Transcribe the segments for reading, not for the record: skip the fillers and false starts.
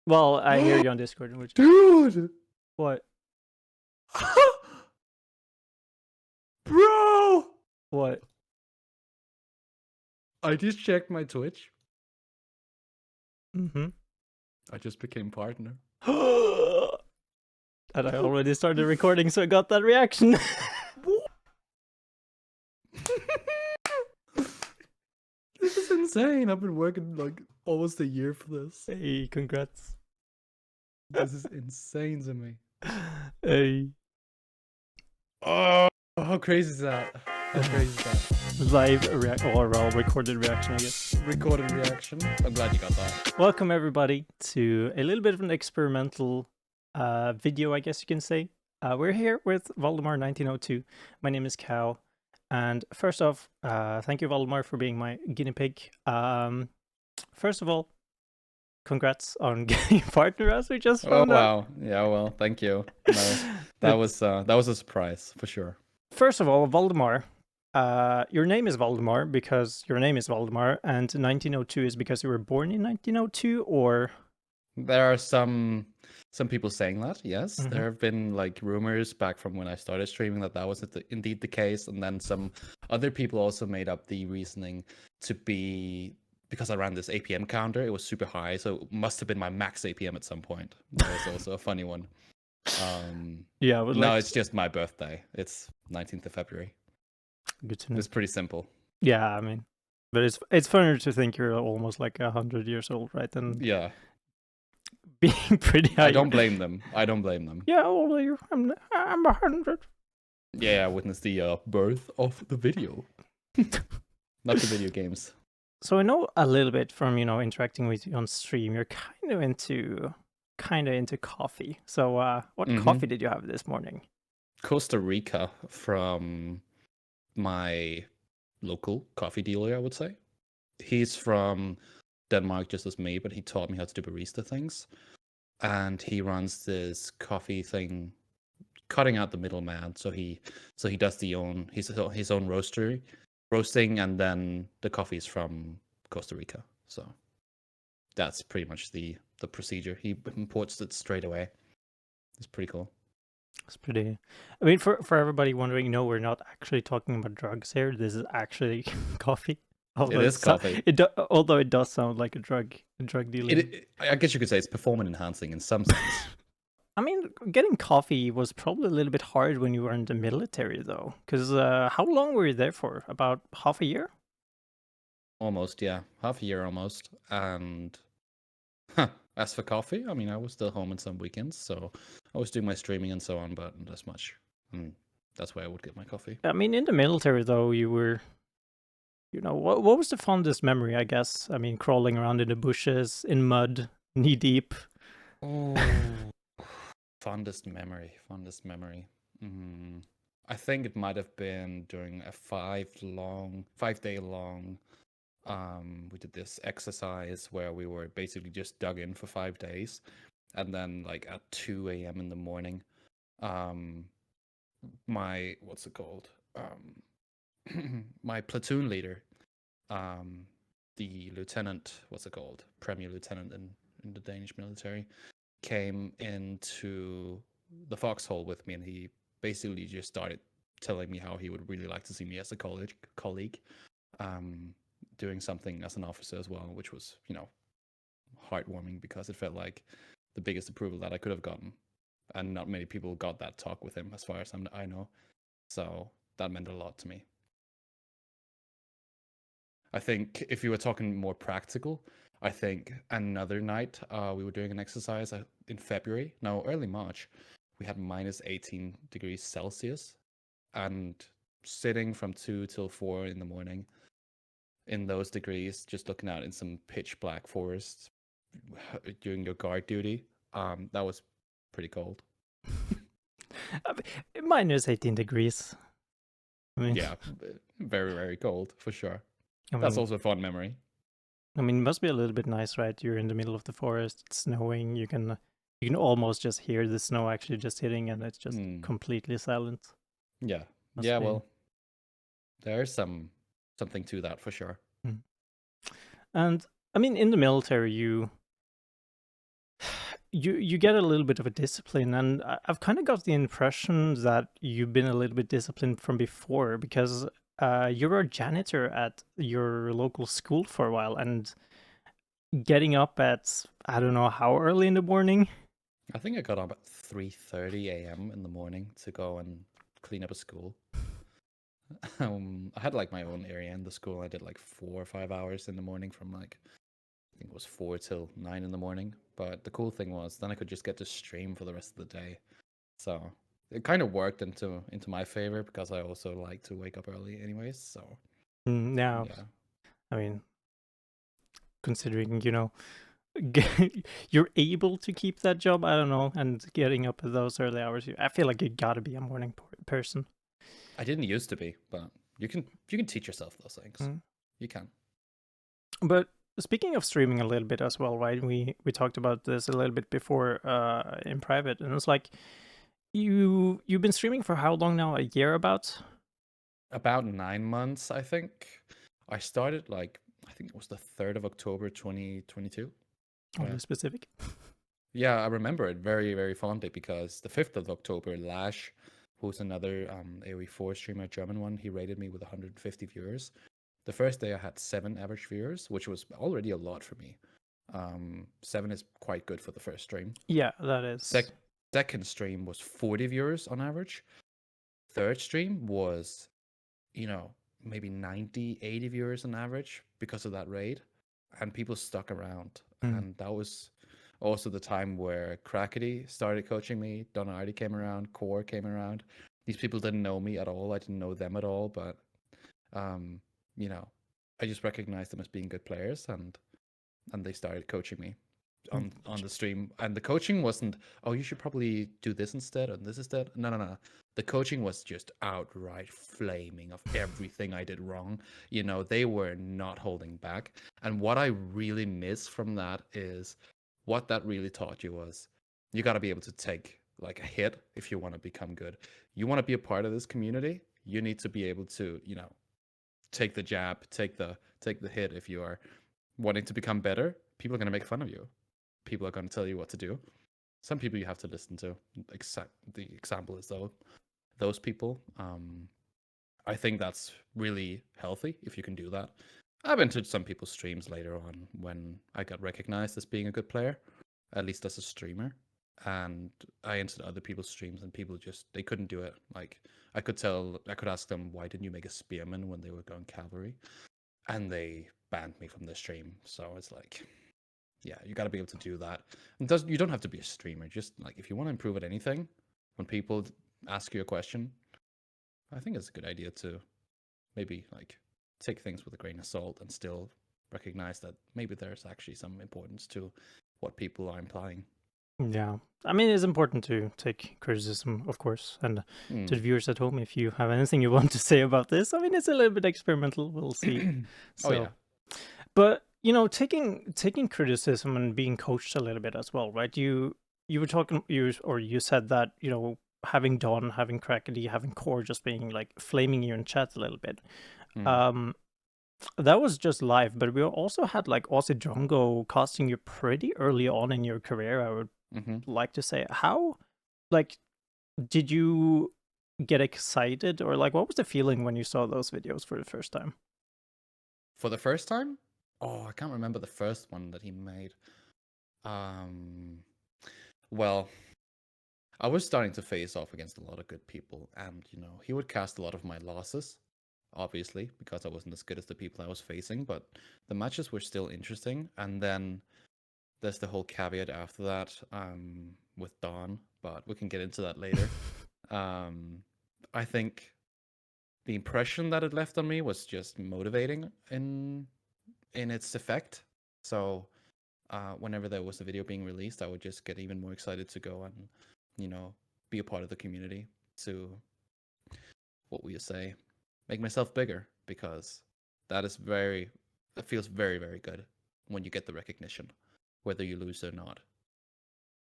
Well, I hear you on Discord. Which Dude! what? Bro! What? I just checked my Twitch. Mm-hmm. I just became partner. And I already started recording, so I got that reaction. This is insane. I've been working like almost a year for this. Hey, congrats. This is insane to me. Hey. Oh, how crazy is that? How crazy is that? Live or well, recorded reaction, I guess. Recorded reaction. I'm glad you got that. Welcome everybody to a little bit of an experimental video, I guess you can say. We're here with Valdemar1902. My name is Cal. And first off, thank you, Valdemar, for being my guinea pig. First of all, congrats on getting a partner, as we just found out. Wow. Yeah, well, thank you. No, that was a surprise for sure. First of all, Valdemar, your name is Valdemar because your name is Valdemar, and 1902 is because you were born in 1902, or? There are some people saying that, yes. There have been like rumors back from when I started streaming that was indeed the case, and then some other people also made up the reasoning to be because I ran this APM counter. It was super high, so it must have been my max APM at some point. That was also a funny one. Yeah, no, it's just my birthday. It's 19th of February. Good to know. It's pretty simple. Yeah, I mean, but it's funner to think you're almost like 100 years old, right? And yeah, being pretty high. I don't blame them. Yeah, well, I'm 100. Yeah, I witnessed the birth of the video, not the video games. So I know a little bit from interacting with you on stream. You're kind of into coffee. So what coffee did you have this morning? Costa Rica from my local coffee dealer, I would say. He's from Denmark just as me, but he taught me how to do barista things. And he runs this coffee thing, cutting out the middleman. So he does his own roasting, and then the coffee is from Costa Rica. So that's pretty much the procedure. He imports it straight away. It's pretty cool. It's pretty. I mean, for everybody wondering, no, we're not actually talking about drugs here. This is actually coffee. Although it is coffee. Although it does sound like a drug dealer. I guess you could say it's performance enhancing in some sense. I mean, getting coffee was probably a little bit hard when you were in the military, though. Because how long were you there for? About half a year? Almost, yeah. Half a year almost. And as for coffee, I mean, I was still home on some weekends, so I was doing my streaming and so on, but not as much. And that's where I would get my coffee. I mean, in the military, though, you were... what was the fondest memory, I guess? I mean, crawling around in the bushes, in mud, knee-deep. Oh... Fondest memory. I think it might have been during a 5-day long. We did this exercise where we were basically just dug in for 5 days, and then like at 2 a.m. in the morning, my my platoon leader, the lieutenant, premier lieutenant in the Danish military, came into the foxhole with me, and he basically just started telling me how he would really like to see me as a colleague, doing something as an officer as well, which was, heartwarming because it felt like the biggest approval that I could have gotten, and not many people got that talk with him as far as I know. So that meant a lot to me. I think if you were talking more practical, I think another night we were doing an exercise in February, no, early March. We had minus 18 degrees Celsius, and sitting from 2 till 4 in the morning in those degrees, just looking out in some pitch black forest doing your guard duty, that was pretty cold. Minus 18 degrees. I mean, yeah, very, very cold for sure. I mean, that's also a fun memory. I mean, it must be a little bit nice, right? You're in the middle of the forest, it's snowing, you can almost just hear the snow actually just hitting, and it's just completely silent. Yeah. Well, there's something to that for sure. And I mean, in the military, you get a little bit of a discipline, and I've kind of got the impression that you've been a little bit disciplined from before because you were a janitor at your local school for a while, and getting up at I don't know how early in the morning. I think I got up at 3:30 a.m. in the morning to go and clean up a school. I had like my own area in the school. I did like 4 or 5 hours in the morning from like I think it was 4 till 9 in the morning. But the cool thing was then I could just get to stream for the rest of the day. So it kind of worked into my favor because I also like to wake up early anyways. So Now, yeah. I mean, considering you're able to keep that job, I don't know, and getting up at those early hours, I feel like you gotta be a morning person. I didn't used to be, but you can teach yourself those things. Mm. You can. But speaking of streaming a little bit as well, right? We talked about this a little bit before in private, and it's like you've been streaming for how long now? A year about? About 9 months, I think. I started like I think it was the 3rd of October 2022. Oddly Yeah. specific. Yeah, I remember it very, very fondly because the 5th of October, Lash, who's another AoE4 streamer, German one, he rated me with 150 viewers. The first day I had 7 average viewers, which was already a lot for me. 7 is quite good for the first stream. Yeah, that is. Second stream was 40 viewers on average. Third stream was, you know, maybe 90, 80 viewers on average because of that raid. And people stuck around. And that was also the time where Crackety started coaching me. Donardi came around. Core came around. These people didn't know me at all. I didn't know them at all. But, you know, I just recognized them as being good players. And they started coaching me on the stream. And the coaching wasn't, oh, you should probably do this instead and this instead. No. The coaching was just outright flaming of everything I did wrong. They were not holding back. And what I really miss from that is what that really taught you was you got to be able to take like a hit if you want to become good. You want to be a part of this community, you need to be able to, take the jab, take the hit if you are wanting to become better. People are going to make fun of you. People are going to tell you what to do. Some people you have to listen to. The example is those people. I think that's really healthy if you can do that. I've been to some people's streams later on when I got recognized as being a good player, at least as a streamer. And I entered other people's streams and people they couldn't do it. Like I could ask them, why didn't you make a spearman when they were going cavalry? And they banned me from the stream. So it's like, yeah, you got to be able to do that. And you don't have to be a streamer. Just like if you want to improve at anything, when people ask you a question, I think it's a good idea to maybe like take things with a grain of salt and still recognize that maybe there's actually some importance to what people are implying. Yeah, I mean, it's important to take criticism, of course, and to the viewers at home, if you have anything you want to say about this, I mean, it's a little bit experimental. We'll see. Oh yeah. But taking criticism and being coached a little bit as well, right? You were talking, you said that having Don, having Crackety, having Core just being like flaming you in chat a little bit. That was just live, but we also had like Aussie Drongo casting you pretty early on in your career, I would like to say. How, like, did you get excited, or like what was the feeling when you saw those videos for the first time? For the first time? Oh, I can't remember the first one that he made. Well, I was starting to face off against a lot of good people, and he would cast a lot of my losses, obviously, because I wasn't as good as the people I was facing, but the matches were still interesting. And then there's the whole caveat after that, with Dawn, but we can get into that later. I think the impression that it left on me was just motivating in its effect. So whenever there was a video being released, I would just get even more excited to go and be a part of the community, to what will you say, make myself bigger, because it feels very, very good when you get the recognition, whether you lose or not.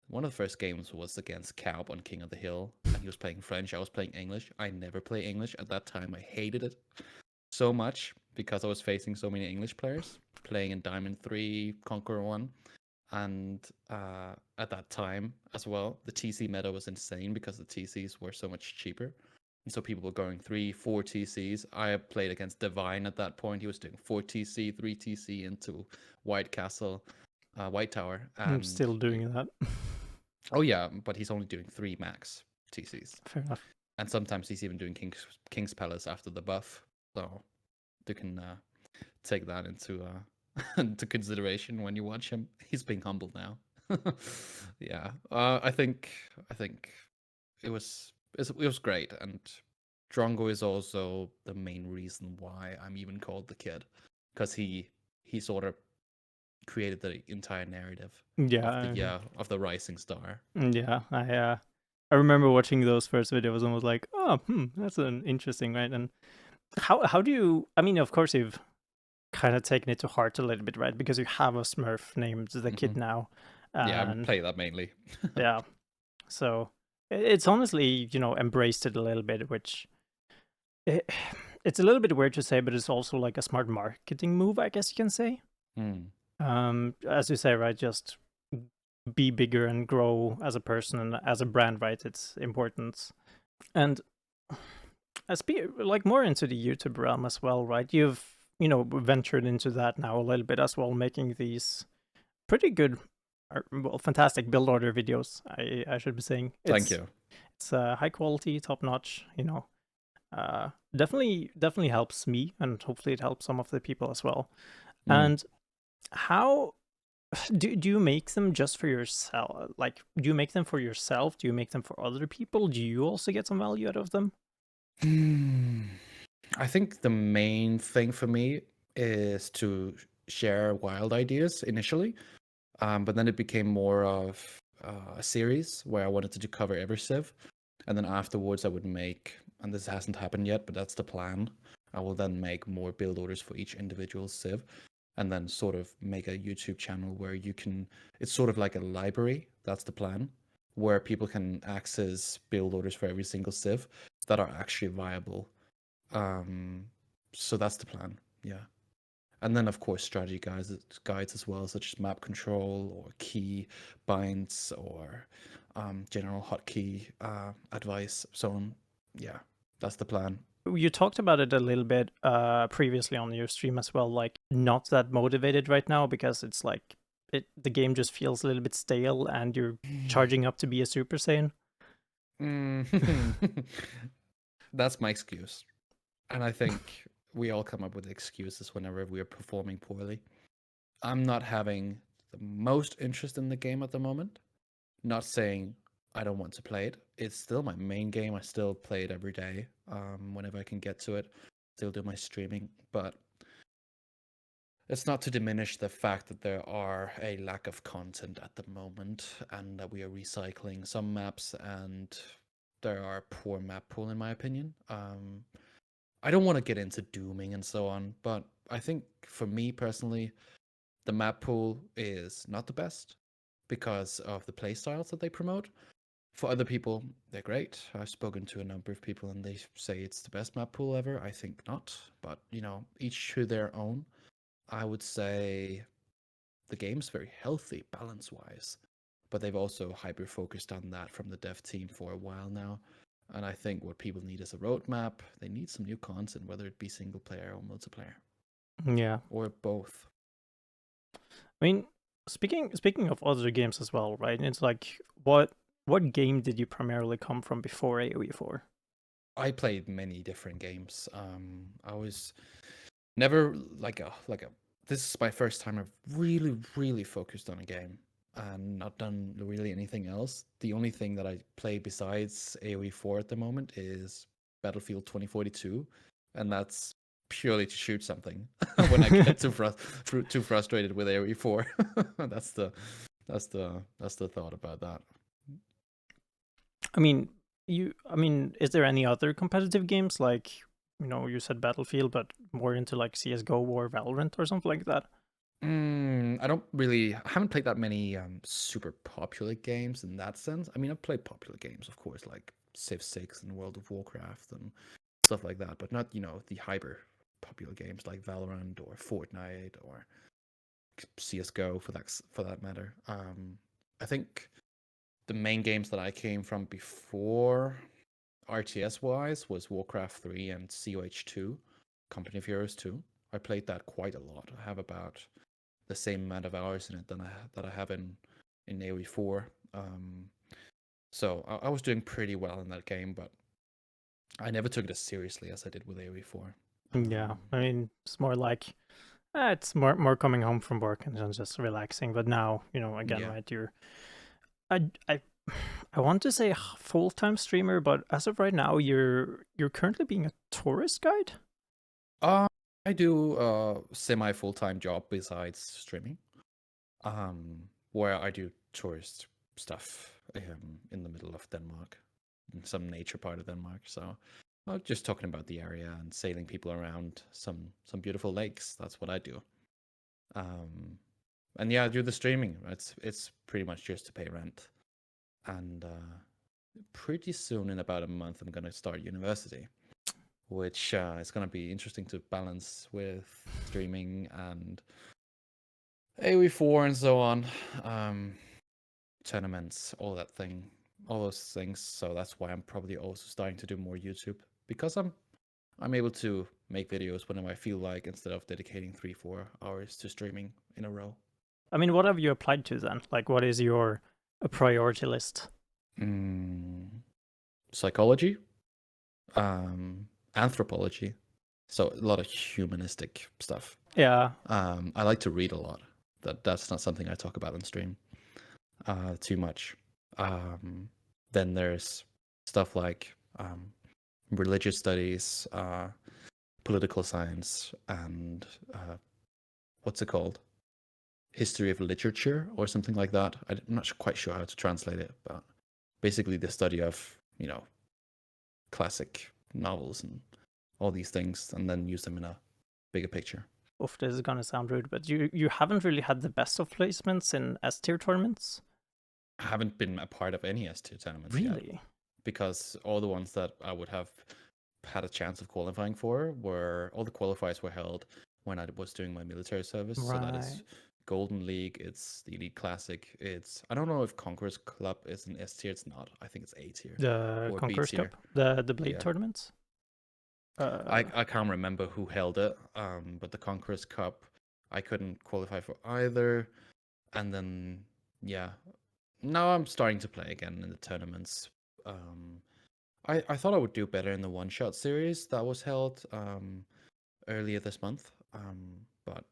One of the first games was against Calb on King of the Hill, and he was playing French, I was playing English. I never play English. At that time, I hated it so much because I was facing so many English players, playing in Diamond 3, Conqueror 1. And at that time as well, the TC meta was insane because the TCs were so much cheaper. And so people were going 3, 4 TCs. I played against Divine at that point. He was doing 4 TC, 3 TC into White Castle, White Tower. I'm And still doing that. oh, yeah, but he's only doing 3 max TCs. Fair enough. And sometimes he's even doing King's Palace after the buff. So you can take that into into consideration when you watch him. He's being humble now. Yeah, I think it was it was great, and Drongo is also the main reason why I'm even called the kid, because he sort of created the entire narrative Yeah, of the rising star. yeah. I remember watching those first videos and was like, oh, that's an interesting, right? And how do you? I mean, of course, you've kind of taken it to heart a little bit, right? Because you have a Smurf named the Kid now, Yeah, I and play that mainly. yeah, so it's honestly, embraced it a little bit, which it, it's a little bit weird to say, but it's also like a smart marketing move, I guess you can say. Mm. As you say, right? Just be bigger and grow as a person and as a brand, right? It's important. And like more into the YouTube realm as well, right? You've ventured into that now a little bit as well, making these pretty good, well, fantastic build order videos. I should be saying Thank it's you. high quality, top notch. Definitely helps me, and hopefully it helps some of the people as well. Mm. And how do you make them just for yourself? Like, do you make them for yourself? Do you make them for other people? Do you also get some value out of them? I think the main thing for me is to share wild ideas initially, but then it became more of a series where I wanted to cover every civ, and then afterwards I would make, and this hasn't happened yet, but that's the plan. I will then make more build orders for each individual civ, and then sort of make a YouTube channel where you can. It's sort of like a library. That's the plan, where people can access build orders for every single civ that are actually viable. um, so that's the plan. Yeah. And then of course strategy guides as well, such as map control or key binds or general hotkey advice. So on. Yeah, that's the plan. You talked about it a little bit previously on your stream as well, like not that motivated right now because it's like the game just feels a little bit stale and you're charging up to be a Super Saiyan. That's my excuse. And I think we all come up with excuses whenever we are performing poorly. I'm not having the most interest in the game at the moment. Not saying I don't want to play it. It's still my main game. I still play it every day whenever I can get to it. Still do my streaming. But it's not to diminish the fact that there are a lack of content at the moment and that we are recycling some maps and there are poor map pool in my opinion. I don't want to get into dooming and so on, but I think for me personally, the map pool is not the best because of the playstyles that they promote. For other people, they're great. I've spoken to a number of people and they say it's the best map pool ever. I think not, but each to their own. I would say the game's very healthy balance wise, but they've also hyper focused on that from the dev team for a while now. And I think what people need is a roadmap. They need some new content, whether it be single player or multiplayer. Yeah. Or both. I mean, speaking of other games as well, right? It's like what game did you primarily come from before AoE4? I played many different games. I was never like a. This is my first time I've really focused on a game and not done really anything else. The only thing that I play besides AoE4 at the moment is Battlefield 2042, and that's purely to shoot something when I get too frustrated with AoE4. that's the that's the thought about that. Is there any other competitive games like, you said Battlefield, but more into like CS:GO or Valorant or something like that? I haven't played that many super popular games in that sense. I mean, I've played popular games, of course, like Civ 6 and World of Warcraft and stuff like that, but not, the hyper popular games like Valorant or Fortnite or CS:GO for that matter. I think the main games that I came from before RTS wise was Warcraft 3 and COH 2, Company of Heroes 2. I played that quite a lot. I have about the same amount of hours in it that I have in AoE 4. So I was doing pretty well in that game, but I never took it as seriously as I did with AoE 4. Yeah, I mean, it's more like it's more coming home from work and then just relaxing. But now, again, Yeah. right? I I want to say full-time streamer, but as of right now, you're currently being a tourist guide. Uh, I do a semi full-time job besides streaming. Where I do tourist stuff in the middle of Denmark, in some nature part of Denmark. So just talking about the area and sailing people around some beautiful lakes. That's what I do. And yeah, I do the streaming. It's pretty much just to pay rent. And pretty soon, in about a month, I'm gonna start university, which is gonna be interesting to balance with streaming and AoE4 and so on. Tournaments, all those things. So that's why I'm probably also starting to do more YouTube, because I'm able to make videos whenever I feel like, instead of dedicating 3-4 hours to streaming in a row. I mean, what have you applied to then? Like, what is your priority list? Psychology, anthropology, so a lot of humanistic stuff. Yeah. I like to read a lot. That's not something I talk about on stream too much. Then there's stuff like religious studies, political science, and what's it called? History of literature or something like that. I'm not quite sure how to translate it, but basically the study of, classic novels and all these things, and then use them in a bigger picture. Oof, this is gonna sound rude, but you haven't really had the best of placements in S tier tournaments. I haven't been a part of any S2 tournaments yet, Really? because all the ones that I would have had a chance of qualifying for were, all the qualifiers were held when I was doing my military service. So that is Right. Golden League, it's the Elite Classic, it's, I don't know if Conqueror's Club is an S tier. It's not. I think it's A tier The or B Conquerors tier. Cup, the Blade Yeah. tournaments. I can't remember who held it, but the Conqueror's Cup, I couldn't qualify for either. And then, yeah, now I'm starting to play again in the tournaments. I thought I would do better in the one-shot series that was held earlier this month. But,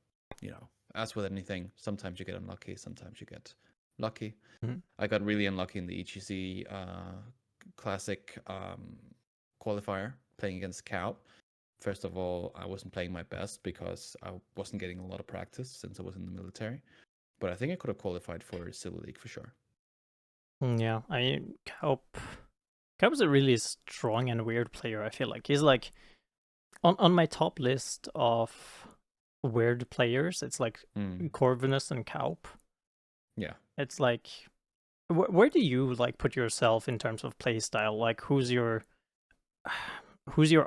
as with anything, sometimes you get unlucky, sometimes you get lucky. Mhm. I got really unlucky in the EGC Classic qualifier, playing against Cow. First of all, I wasn't playing my best because I wasn't getting a lot of practice since I was in the military. But I think I could have qualified for Civil League for sure. Yeah, Kaup is a really strong and weird player. I feel like he's like on my top list of weird players. It's like Corvinus and Kaup. Yeah. It's like, where do you like put yourself in terms of play style? Like, who's your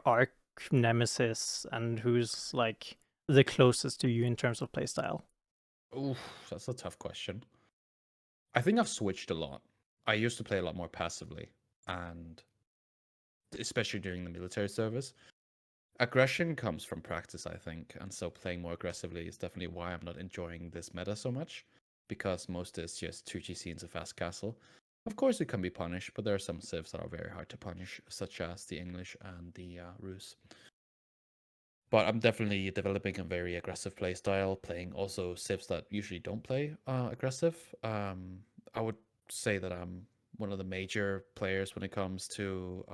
arch nemesis, and who's like the closest to you in terms of play style? Oof, that's a tough question. I think I've switched a lot. I used to play a lot more passively, and especially during the military service. Aggression comes from practice, I think, and so playing more aggressively is definitely why I'm not enjoying this meta so much, because most is just 2GC into fast castle. Of course, it can be punished, but there are some civs that are very hard to punish, such as the English and the Rus. But I'm definitely developing a very aggressive play style, playing also civs that usually don't play aggressive. I would say that I'm one of the major players when it comes to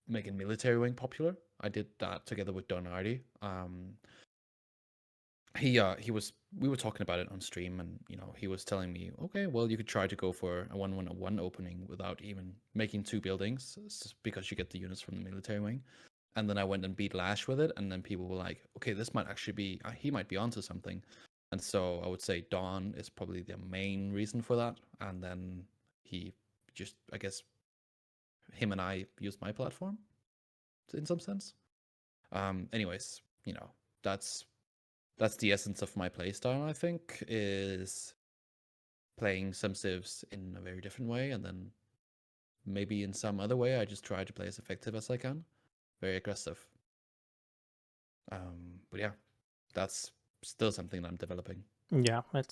making military wing popular. I did that together with Donardi. He was, we were talking about it on stream, and he was telling me, okay, well, you could try to go for a 1-1-1 opening without even making 2 buildings, because you get the units from the military wing. And then I went and beat Lash with it, and then people were like, okay, this might actually be, he might be onto something. And so I would say Dawn is probably the main reason for that. And then he just, I guess, him and I used my platform in some sense. Anyways, that's that's the essence of my playstyle, I think, is playing some civs in a very different way, and then maybe in some other way I just try to play as effective as I can. Very aggressive. But yeah, that's still something that I'm developing. Yeah, I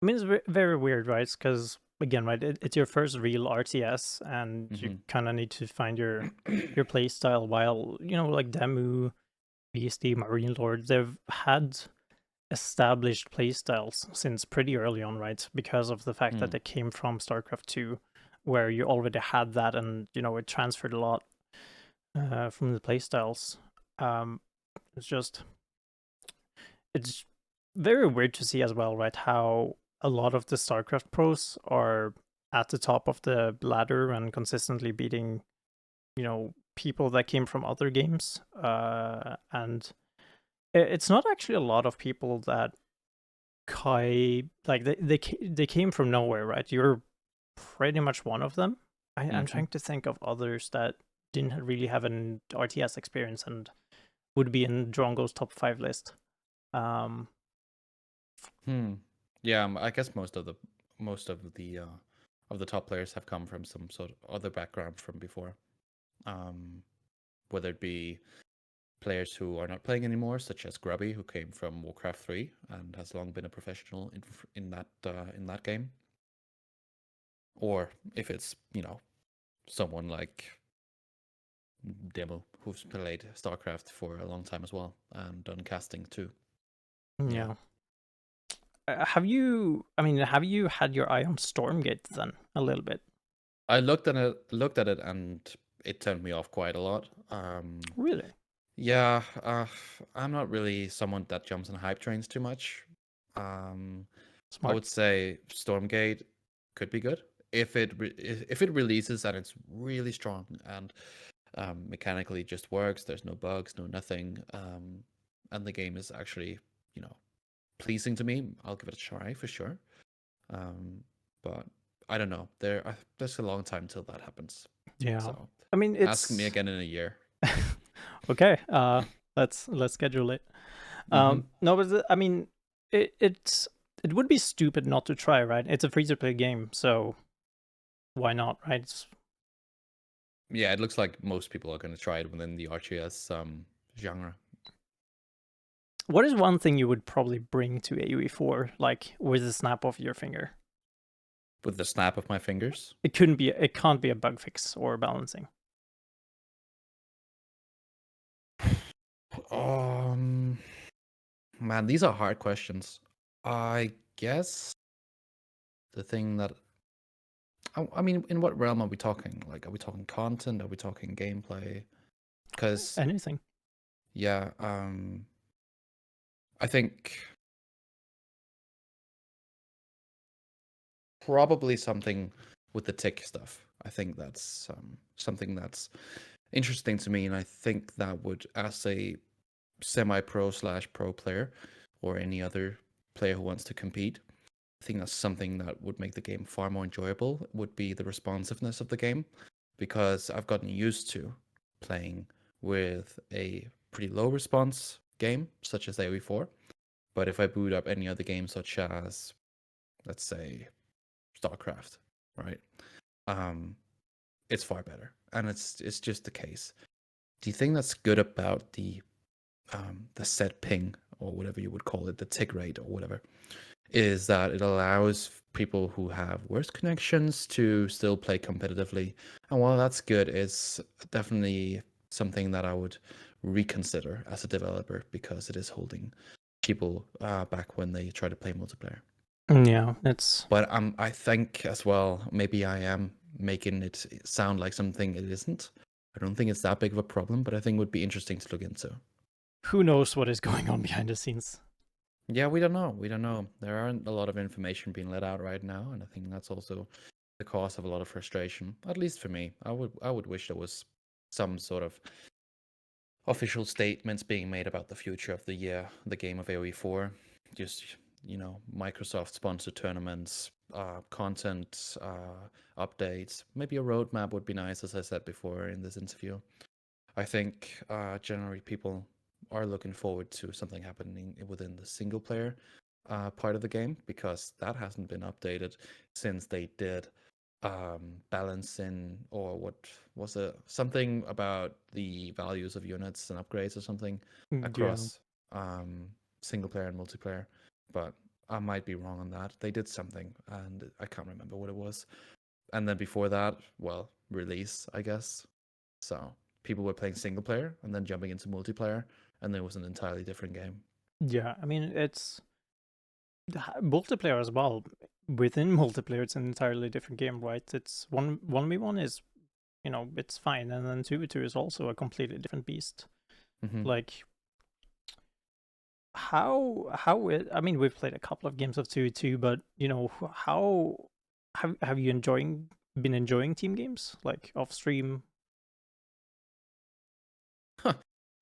mean, it's very weird, right? Because again, right, it's your first real RTS, and you kind of need to find your play style. While like Demu, Beastie, Marine Lord, they've had established playstyles since pretty early on, right? Because of the fact that they came from StarCraft 2, where you already had that, and it transferred a lot from the playstyles. It's just it's very weird to see as well, right? How a lot of the StarCraft pros are at the top of the ladder and consistently beating, people that came from other games. And it's not actually a lot of people that like they came from nowhere, right? You're pretty much one of them. I'm trying to think of others that didn't really have an RTS experience and would be in Drongo's top 5 list. Yeah, I guess most of the top players have come from some sort of other background from before. Whether it be players who are not playing anymore, such as Grubby, who came from Warcraft 3 and has long been a professional in that game, or if it's someone like Demo, who's played StarCraft for a long time as well and done casting too. Yeah. Have you had your eye on Stormgate then a little bit? I looked at it and it turned me off quite a lot. Really? Yeah, I'm not really someone that jumps on hype trains too much. I Smart. would say Stormgate could be good if it releases and it's really strong and mechanically just works. There's no bugs, no nothing, and the game is actually pleasing to me. I'll give it a try for sure. But I don't know. There's a long time till that happens. Yeah. So I mean, ask me again in a year. Okay. Let's schedule it. No, but I mean, it would be stupid not to try, right? It's a free to play game, so why not, right? Yeah, it looks like most people are going to try it within the RTS genre. What is one thing you would probably bring to AoE4, like with a snap of your finger? With the snap of my fingers? It can't be a bug fix or balancing. Man, these are hard questions. I guess the thing that I mean, in what realm are we talking? Like, are we talking content? Are we talking gameplay? Because anything. Yeah, I think probably something with the tick stuff. I think that's something that's interesting to me, and I think that would, as a semi-pro / pro player, or any other player who wants to compete, I think that's something that would make the game far more enjoyable, would be the responsiveness of the game, because I've gotten used to playing with a pretty low response game, such as AoE4. But if I boot up any other game, such as, let's say, StarCraft, right? It's far better, and it's just the case. The thing that's good about the set ping, or whatever you would call it, the tick rate or whatever, is that it allows people who have worse connections to still play competitively. And while that's good, it's definitely something that I would reconsider as a developer, because it is holding people back when they try to play multiplayer. Yeah, it's. But I think as well, maybe I am making it sound like something it isn't. I don't think it's that big of a problem, but I think it would be interesting to look into. Who knows what is going on behind the scenes? Yeah, we don't know. We don't know. There aren't a lot of information being let out right now, and I think that's also the cause of a lot of frustration. At least for me, I would wish there was some sort of official statements being made about the future of the game of AoE4. Just Microsoft sponsored tournaments, content updates. Maybe a roadmap would be nice, as I said before in this interview. I think generally people are looking forward to something happening within the single player part of the game, because that hasn't been updated since they did balance in, or what was it, something about the values of units and upgrades or something Yeah. across single player and multiplayer. But I might be wrong on that. They did something and I can't remember what it was. And then before that, well, release, I guess. So people were playing single player and then jumping into multiplayer, and then it was an entirely different game. Yeah, I mean, it's multiplayer as well. Within multiplayer, it's an entirely different game, right? It's 1v1 is, it's fine, and then 2v2 is also a completely different beast. Mm-hmm. Like, I mean, we've played a couple of games of 2v2, but how have you been enjoying team games like off stream?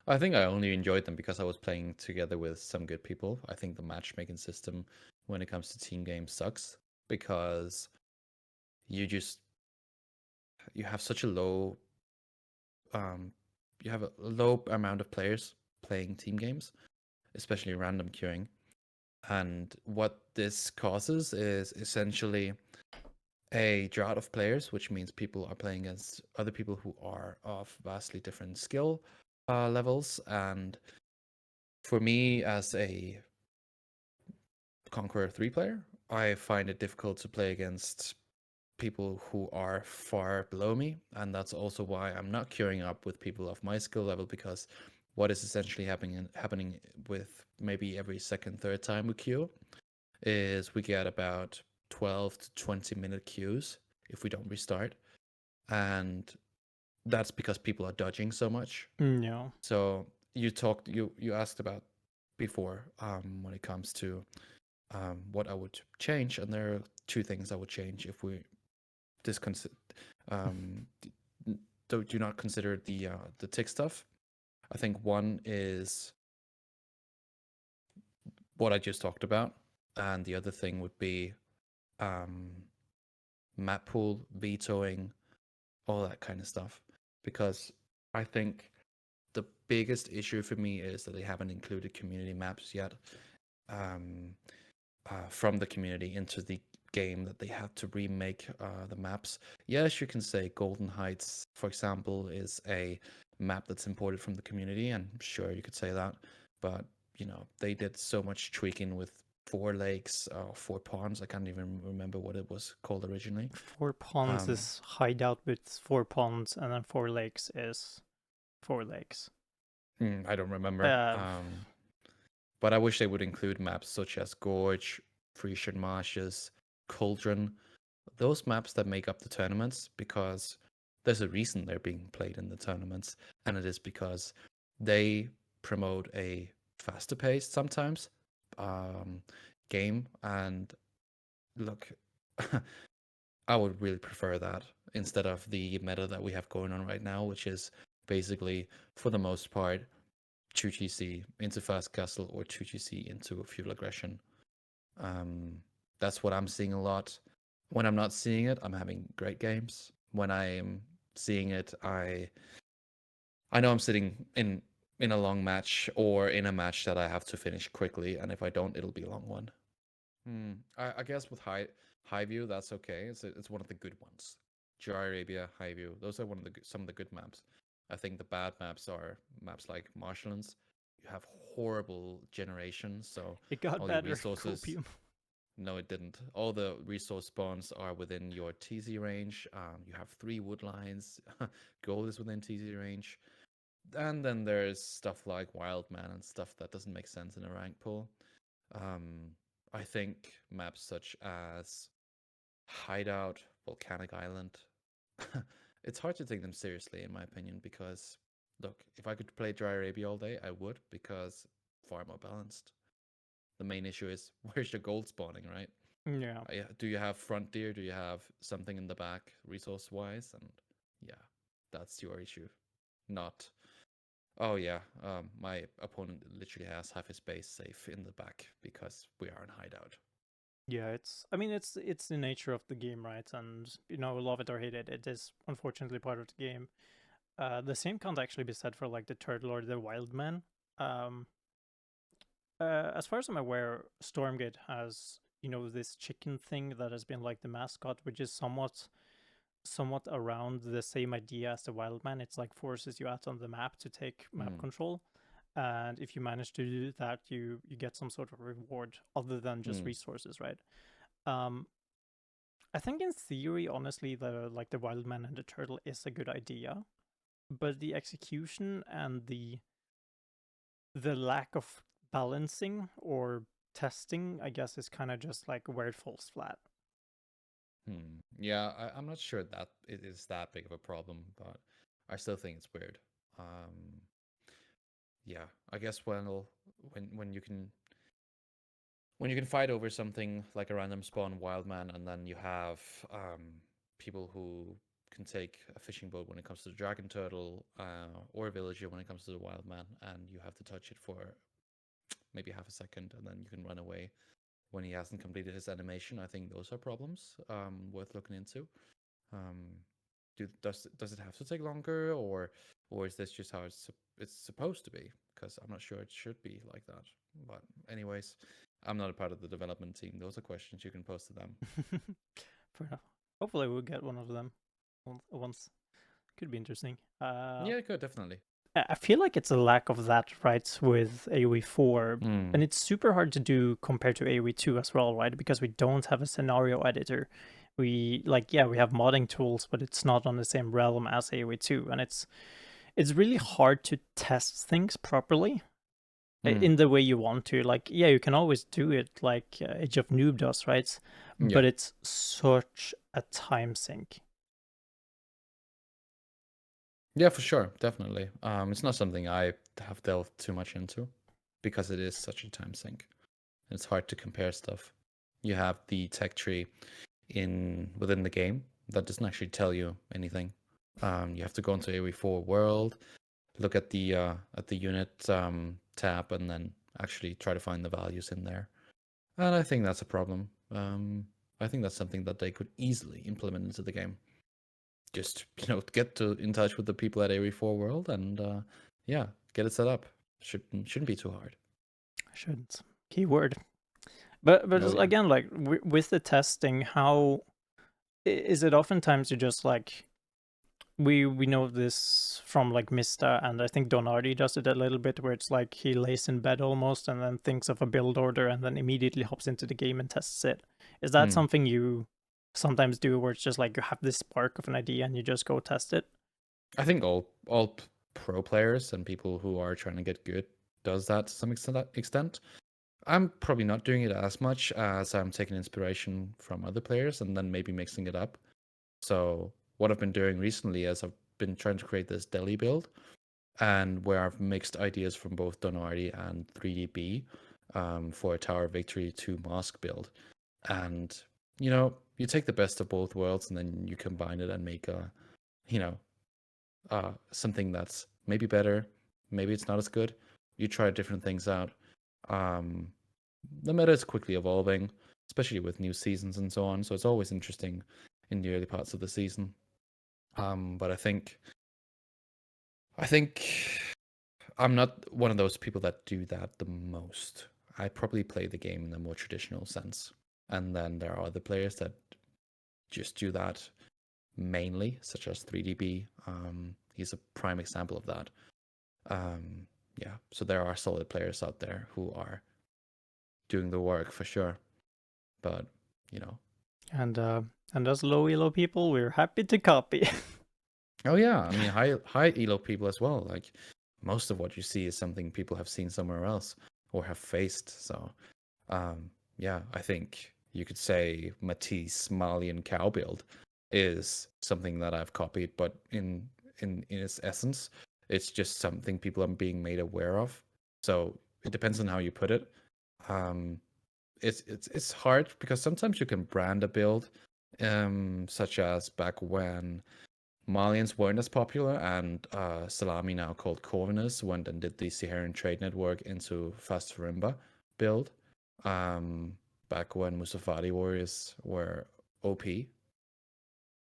I think I only enjoyed them because I was playing together with some good people. I think the matchmaking system when it comes to team games sucks, because you just you have such a low you have a low amount of players playing team games, especially random queuing. And what this causes is essentially a drought of players, which means people are playing against other people who are of vastly different skill levels. And for me, as a Conqueror 3 player, I find it difficult to play against people who are far below me. And that's also why I'm not queuing up with people of my skill level, because what is essentially happening with maybe every second, third time we queue is we get about 12 to 20-minute queues if we don't restart. And that's because people are dodging so much. Yeah, So you asked about before when it comes to what I would change, and there are two things I would change if we disconsider um, do not consider the tick stuff. I think one is what I just talked about, and the other thing would be um, map pool vetoing, all that kind of stuff. Because I think the biggest issue for me is that they haven't included community maps yet. Um, from the community into the game, that they have to remake the maps. Yes, you can say Golden Heights, for example, is a map that's imported from the community, and sure, you could say that. But, they did so much tweaking with Four Lakes, Four Ponds. I can't even remember what it was called originally. Four Ponds Um, is hideout with four ponds, and then Four Lakes is Four Lakes. I don't remember. Uh, But I wish they would include maps such as Gorge, Frisian Marshes, Cauldron, those maps that make up the tournaments, because there's a reason they're being played in the tournaments, and it is because they promote a faster paced sometimes game. And look, I would really prefer that instead of the meta that we have going on right now, which is basically, for the most part, 2GC into Fast Castle or 2GC into Feudal Aggression. That's what I'm seeing a lot. When I'm not seeing it, I'm having great games. When I'm seeing it, I know I'm sitting in a long match, or in a match that I have to finish quickly, and if I don't, it'll be a long one. I guess with high view, that's okay. It's one of the good ones. Dry Arabia, High View, those are some of the good maps. I think the bad maps are maps like Marshlands. You have horrible generation, so it got all your better. resources. Copium. No, it didn't. All the resource spawns are within your TZ range. You have 3 wood lines. Gold is within TZ range. And then there's stuff like Wild Man and stuff that doesn't make sense in a rank pool. Um, I think maps such as Hideout, Volcanic Island, it's hard to take them seriously, in my opinion, because, look, if I could play Dry Arabia all day, I would, because far more balanced. The main issue is, where's your gold spawning, right? Yeah. Do you have Frontier? Do you have something in the back resource wise? And yeah, that's your issue. Not, oh yeah, my opponent literally has half his base safe in the back because we are in hideout. Yeah, I mean, it's the nature of the game, right? And love it or hate it, it is unfortunately part of the game. The same can't actually be said for like the turtle or the wild man. Um, as far as I'm aware, Stormgate has this chicken thing that has been like the mascot, which is somewhat around the same idea as the Wildman. It's like forces you out on the map to take map Mm, control, and if you manage to do that, you get some sort of reward other than just mm, resources, right? Um, I think in theory, honestly, the Wildman and the turtle is a good idea, but the execution and the lack of balancing or testing, I guess, is kind of just like where it falls flat. Yeah, I'm not sure that it is that big of a problem, but I still think it's weird. Um, yeah, I guess when you can fight over something like a random spawn wildman, and then you have people who can take a fishing boat when it comes to the dragon turtle, or a villager when it comes to the wildman, and you have to touch it for maybe half a second, and then you can run away when he hasn't completed his animation. I think those are problems worth looking into. Um, does it have to take longer, or is this just how it's supposed to be? Because I'm not sure it should be like that. But anyways, I'm not a part of the development team. Those are questions you can pose to them. Fair enough. Hopefully, we'll get one of them once. Could be interesting. Yeah, good, definitely. I feel like it's a lack of that, right, with AoE 4. And Hmm. it's super hard to do compared to AoE 2 as well, right? Because we don't have a scenario editor. We we have modding tools, but it's not on the same realm as AoE 2, and it's really hard to test things properly Hmm. in the way you want to. Like, yeah, you can always do it like Age of Noob does, right? Yeah. But it's such a time sink. Yeah, for sure, definitely. It's not something I have delved too much into because it is such a time sink. It's hard to compare stuff. You have the tech tree within the game that doesn't actually tell you anything. You have to go into AoE4 world, look at the unit tab, and then actually try to find the values in there. And I think that's a problem. I think that's something that they could easily implement into the game. Just get in touch with the people at AoE4 world, and yeah, get it set up. Shouldn't be too hard. Shouldn't. Keyword. But Oh yeah. again, like with the testing, how is it? Oftentimes you just like we know this from like Mista, and I think Donardi does it a little bit, where it's like he lays in bed almost, and then thinks of a build order, and then immediately hops into the game and tests it. Is that Hmm. something you sometimes do, where it's just like you have this spark of an idea and you just go test it? I think all pro players and people who are trying to get good does that to some extent. I'm probably not doing it as much as I'm taking inspiration from other players and then maybe mixing it up. So what I've been doing recently is I've been trying to create this deli build, and where I've mixed ideas from both Donardi and 3DB for a Tower of Victory 2 Mask build. And you take the best of both worlds and then you combine it and make you know something that's maybe better, maybe it's not as good. You try different things out. Um, the meta is quickly evolving, especially with new seasons and so on. So it's always interesting in the early parts of the season. But I think I'm not one of those people that do that the most. I probably play the game in a more traditional sense, and then there are other players that just do that mainly, such as 3DB. He's a prime example of that. Um, yeah, so there are solid players out there who are doing the work for sure. But you know, And us low elo people, we're happy to copy. oh yeah, I mean high elo people as well. Like most of what you see is something people have seen somewhere else or have faced. So yeah, I think you could say Matisse Malian cow build is something that I've copied, but in its essence, it's just something people are being made aware of. So it depends on how you put it. Um, it's hard because sometimes you can brand a build, such as back when Malians weren't as popular, and Salami, now called Corvinus, went and did the Saharan Trade Network into Fast Farimba build. Um, back when Musafadi warriors were OP.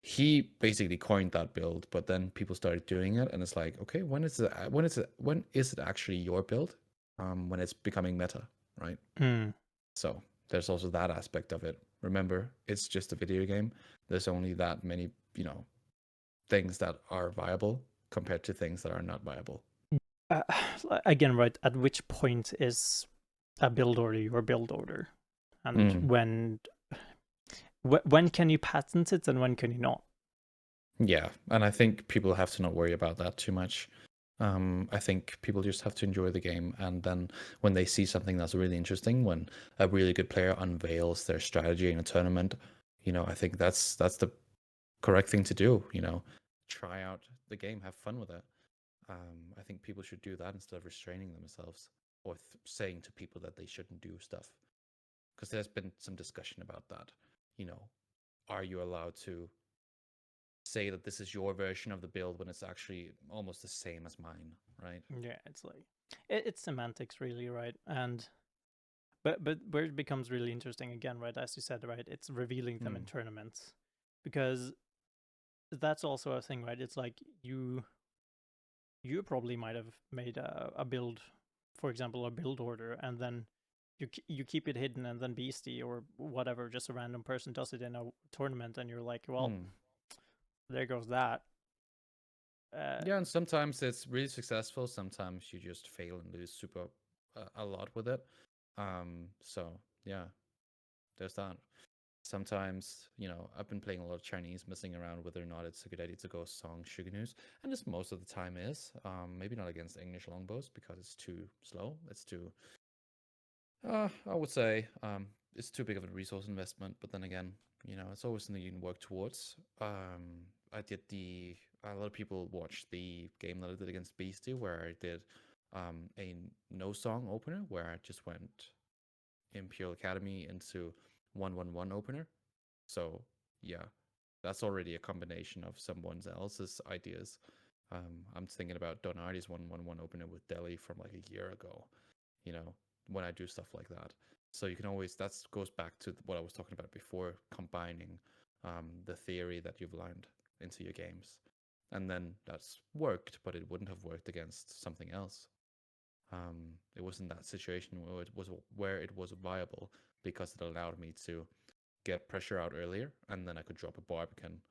he basically coined that build, but then people started doing it, and it's like, okay, when is it actually your build? When it's becoming meta, right? Mm. So there's also that aspect of it. Remember, it's just a video game. There's only that many, things that are viable compared to things that are not viable. Uh, Again, right? At which point is a build order your build order, and Mm. when can you patent it and when can you not? Yeah, and I think people have to not worry about that too much. I think people just have to enjoy the game, and then when they see something that's really interesting, when a really good player unveils their strategy in a tournament, I think that's the correct thing to do. Try out the game, have fun with it. I think people should do that instead of restraining themselves or saying to people that they shouldn't do stuff. Because there's been some discussion about that. You know, are you allowed to say that this is your version of the build when it's actually almost the same as mine, right? Yeah, it's like it's semantics, really, right? And but where it becomes really interesting again, right? As you said, right? It's revealing them in Hmm. tournaments, because that's also a thing, right? It's like you probably might have made a build, for example, a build order, and then you keep it hidden, and then Beastie or whatever, just a random person does it in a tournament, and you're like, well, Hmm. there goes that. Uh, Yeah, and sometimes it's really successful. Sometimes you just fail and lose super a lot with it. So yeah, there's that. Sometimes, I've been playing a lot of Chinese, messing around whether or not it's a good idea to go song sugar news, and this most of the time is. Maybe not against English longbows because it's too slow. It's too, I would say, it's too big of a resource investment. But then again, it's always something you can work towards. I did a lot of people watched the game that I did against Beastie, where I did a no song opener, where I just went Imperial Academy into 1-1-1 opener. So yeah, that's already a combination of someone else's ideas. I'm thinking about Donardi's 1-1-1 opener with Delhi from like a year ago. You know, when I do stuff like that, so you can always that goes back to what I was talking about before, combining the theory that you've learned into your games, and then that's worked, but it wouldn't have worked against something else. It was in that situation where it was viable because it allowed me to get pressure out earlier, and then I could drop a Barbican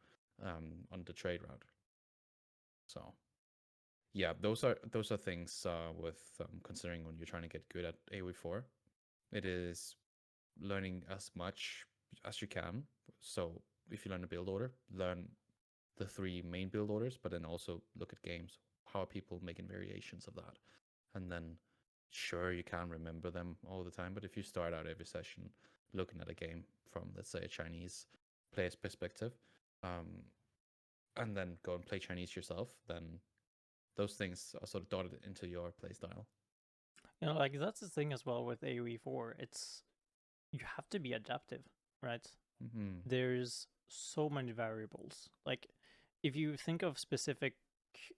on the trade route. So yeah, those are things with considering when you're trying to get good at AoE4. It is learning as much as you can. So if you learn a build order, learn the three main build orders, but then also look at games. How are people making variations of that? And then sure you can remember them all the time, but if you start out every session looking at a game from, let's say, a Chinese player's perspective, um, and then go and play Chinese yourself, then those things are sort of dotted into your playstyle. like that's the thing as well with AoE4. It's you have to be adaptive, right? Mm-hmm. There's so many variables. Like if you think of specific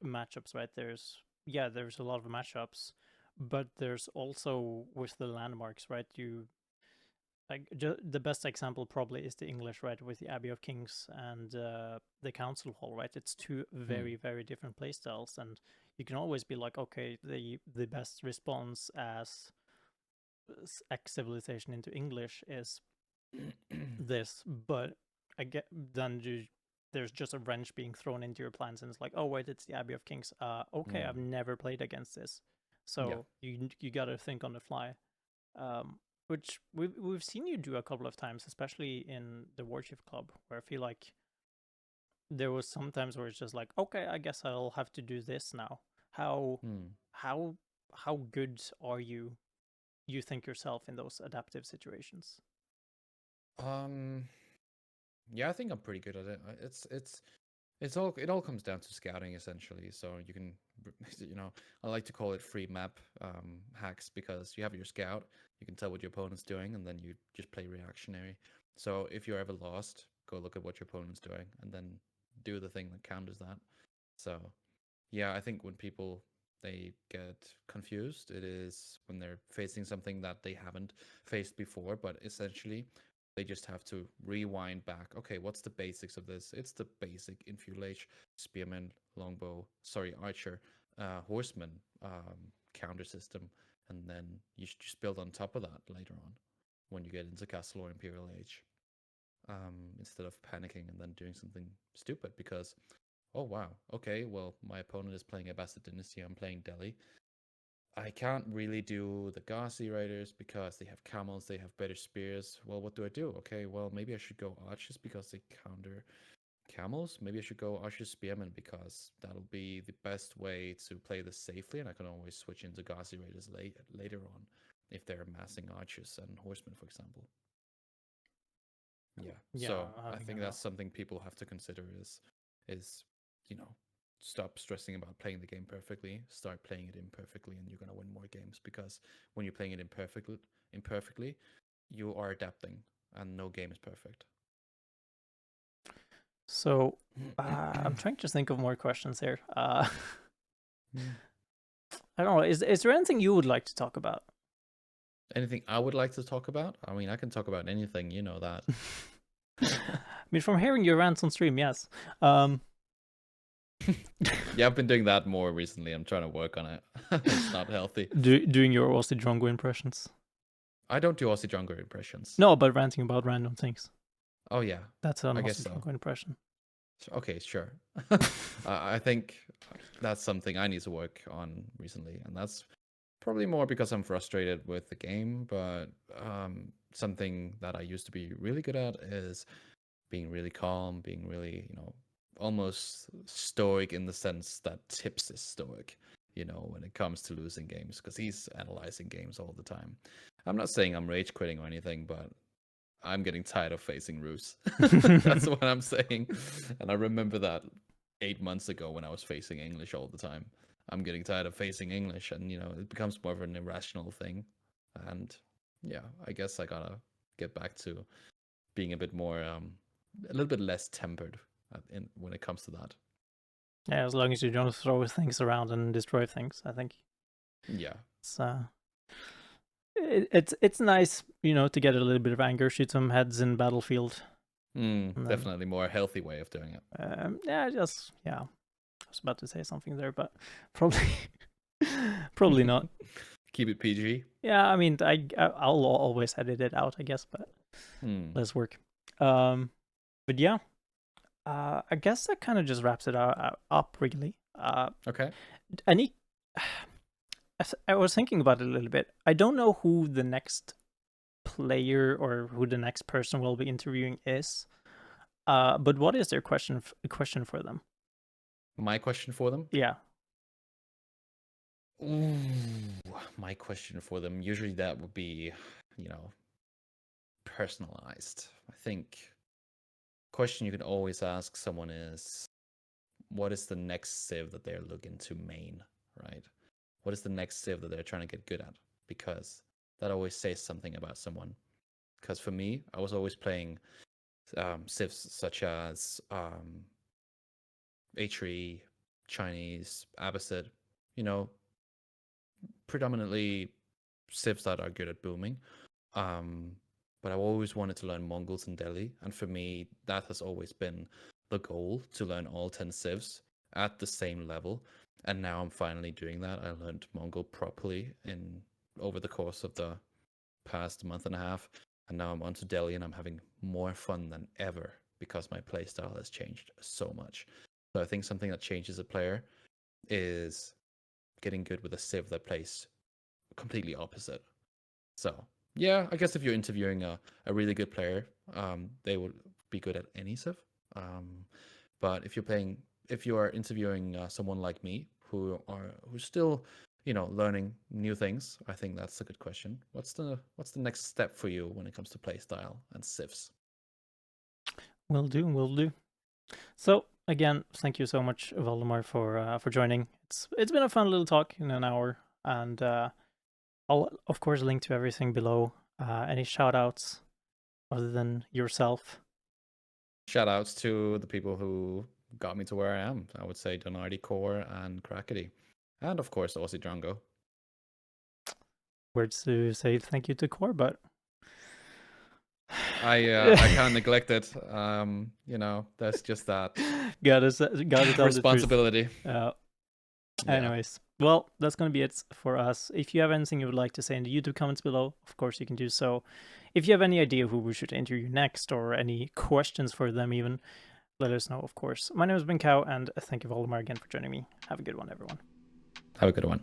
matchups, right? There's a lot of matchups, but there's also with the landmarks, right? You like the best example probably is the English, right, with the Abbey of Kings and the Council Hall, right? It's two Hmm. very different playstyles, and you can always be like, okay, the best response as X civilization into English is this, but I get then there's just a wrench being thrown into your plans, and it's like, oh wait, it's the Abbey of Kings. Okay, I've Mm. never played against this, Yeah. so you got to think on the fly. Um, which we've seen you do a couple of times, especially in the Warchief Club, where I feel like there was sometimes where it's just like, okay, I guess I'll have to do this now. How Hmm. how how good are you think yourself in those adaptive situations? Um. Yeah, I think I'm pretty good at it. It all comes down to scouting essentially. So you can, I like to call it free map hacks because you have your scout, you can tell what your opponent's doing, and then you just play reactionary. So if you're ever lost, go look at what your opponent's doing, and then do the thing that counters that. So yeah, I think when people they get confused, it is when they're facing something that they haven't faced before, but essentially They just have to rewind back. Okay, what's the basics of this? It's the basic enfilage, spearman, longbow, sorry, archer, horseman counter system, and then you should just build on top of that later on when you get into Castle or Imperial Age. Instead of panicking and then doing something stupid because, oh wow, okay, well, my opponent is playing Abbasid Dynasty, I'm playing Delhi. I can't really do the Ghazi Raiders because they have camels, they have better spears. Well, what do I do? Okay, well, maybe I should go archers because they counter camels. Maybe I should go archers spearmen because that'll be the best way to play this safely, and I can always switch into Ghazi Raiders later on if they're amassing archers and horsemen, for example. Yeah. Yeah, So I think that's something people have to consider is stop stressing about playing the game perfectly. Start playing it imperfectly, and you're gonna win more games because when you're playing it imperfectly, you are adapting, and no game is perfect. So I'm trying to think of more questions here. I don't know. Is there anything you would like to talk about? Anything I would like to talk about? I mean, I can talk about anything. You know that. I mean, from hearing your rants on stream, yes. Yeah, I've been doing that more recently. I'm trying to work on it. It's not healthy. Doing your Aussie Drongo impressions. I don't do Aussie Drongo impressions. No, but ranting about random things. Oh yeah, That's an I Aussie guess so. Drongo impression. Okay, sure. I think that's something I need to work on recently, and that's probably more because I'm frustrated with the game. But something that I used to be really good at is being really calm, being really, almost stoic in the sense that Tips is stoic, when it comes to losing games, because he's analyzing games all the time. I'm not saying I'm rage quitting or anything, but I'm getting tired of facing Roos. That's what I'm saying. And I remember that 8 months ago when I was facing English all the time. I'm getting tired of facing English, and it becomes more of an irrational thing. And yeah, I guess I gotta get back to being a bit more, a little bit less tempered when it comes to that. Yeah, as long as you don't throw things around and destroy things, I think. Yeah. It's nice, to get a little bit of anger, shoot some heads in battlefield. Definitely more healthy way of doing it. Yeah. I was about to say something there, but probably not. Keep it PG. Yeah, I mean, I'll always edit it out, I guess, but let's work. But yeah, I guess that kind of just wraps it up, really. Okay. I was thinking about it a little bit. I don't know who the next player or who the next person we'll be interviewing is. But what is their question for them? My question for them? Yeah. Ooh, my question for them. Usually that would be, personalized. I think question you can always ask someone is, what is the next civ that they're looking to main, right? What is the next civ that they're trying to get good at? Because that always says something about someone. Because for me, I was always playing civs such as H3, Chinese, Abbasid, predominantly civs that are good at booming. But I've always wanted to learn Mongols in Delhi, and for me, that has always been the goal, to learn all 10 civs at the same level. And now I'm finally doing that. I learned Mongol properly over the course of the past month and a half, and now I'm on to Delhi, and I'm having more fun than ever because my playstyle has changed so much. So I think something that changes a player is getting good with a civ that plays completely opposite. So yeah, I guess if you're interviewing a really good player, they would be good at any civ. But if you are interviewing someone like me who's still learning new things, I think that's a good question. What's the next step for you when it comes to playstyle and civs? Will do. So again, thank you so much, Valdemar, for joining. It's been a fun little talk in an hour, and I'll of course link to everything below. Any shout outs other than yourself? Shout outs to the people who got me to where I am. I would say Donardi Core and Crackety. And of course Aussie Drongo. Words to say thank you to Core, but I can't neglect it. There's just that gotta tell the truth. responsibility. Yeah. Yeah. Anyways, well, that's going to be it for us. If you have anything you would like to say in the YouTube comments below, of course you can do so. If you have any idea who we should interview next or any questions for them even, let us know, of course. My name has been Cow, and thank you, Valdemar, again for joining me. Have a good one, everyone. Have a good one.